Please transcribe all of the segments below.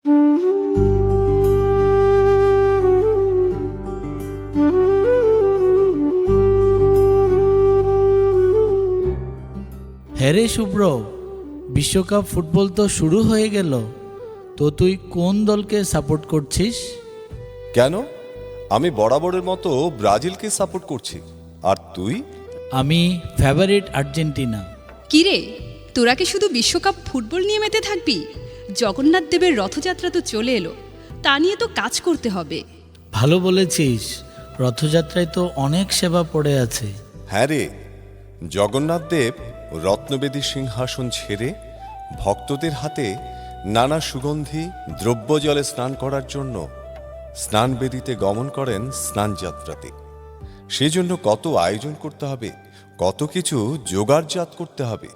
হ্যাঁ রে শুভ্র, বিশ্বকাপ ফুটবল তো শুরু হয়ে গেল, তো তুই কোন দলকে সাপোর্ট করছিস? কেন? আমি বরাবরের মতো ব্রাজিলকে সাপোর্ট করছি। আর তুই? আমি ফেভারিট আর্জেন্টিনা। কিরে, তোরা কি শুধু বিশ্বকাপ ফুটবল নিয়ে মেতে থাকবি? জগন্নাথ দেবের রথযাত্রা তো চলে এলো, তা নিয়ে তো কাজ করতে হবে। ভালো বলেছিস, রথযাত্রায় তো অনেক সেবা পড়ে আছে। হ্যাঁ রে, জগন্নাথ দেব রত্নবেদী সিংহাসন ছেড়ে ভক্তদের হাতে নানা সুগন্ধি দ্রব্য জলে স্নান করার জন্য স্নানবেদিতে গমন করেন স্নানযাত্রাতে। সেজন্য কত আয়োজন করতে হবে, কত কিছু জোগাড়জাত করতে হবে।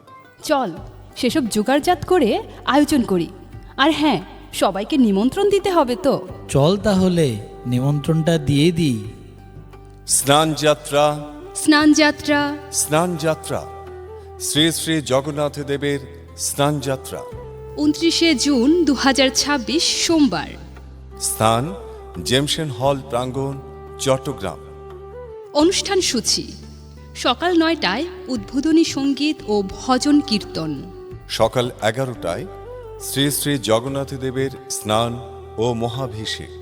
চল সেসব জোগাড়জাত করে আয়োজন করি। আর হ্যাঁ, সবাইকে নিমন্ত্রণ দিতে হবে তো। চল তাহলে নিমন্ত্রণটা দিয়ে দিই। স্নানযাত্রা, স্নানযাত্রা, স্নানযাত্রা, শ্রী শ্রী জগন্নাথ দেবের স্নানযাত্রা। 29শে জুন 2026 সোমবার। স্থান জেমসেন হল প্রাঙ্গণ, চট্টগ্রাম। অনুষ্ঠান সূচি: সকাল 9টায় উদ্বোধনী সঙ্গীত ও ভজন কীর্তন। সকাল 11টায় শ্রী শ্রী জগন্নাথ দেবের স্নান ও মহাভিষেক।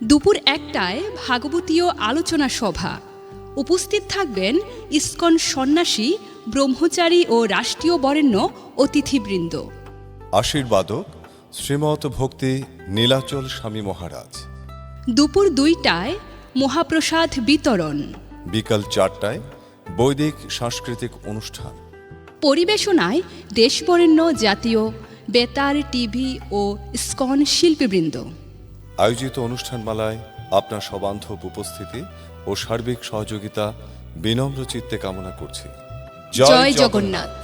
দুপুর 1টায় ভাগবতীয় আলোচনা সভা। উপস্থিত থাকবেন ইসকন সন্ন্যাসী, ব্রহ্মচারী ও রাষ্ট্রীয় বরেণ্য অতিথিবৃন্দ। আশীর্বাদক শ্রীমত ভক্তি নীলাচল স্বামী মহারাজ। দুপুর 2টায় মহাপ্রসাদ বিতরণ। বিকাল 4টায় বৈদিক সাংস্কৃতিক অনুষ্ঠান। পরিবেশনায় দেশবরেণ্য জাতীয় বেতার, টিভি ও ইসকন শিল্পীবৃন্দ। আয়োজিত অনুষ্ঠানমালায় আপনার সবান্ধব উপস্থিতি ও সার্বিক সহযোগিতা বিনম্র চিত্তে কামনা করছি। জয় জগন্নাথ।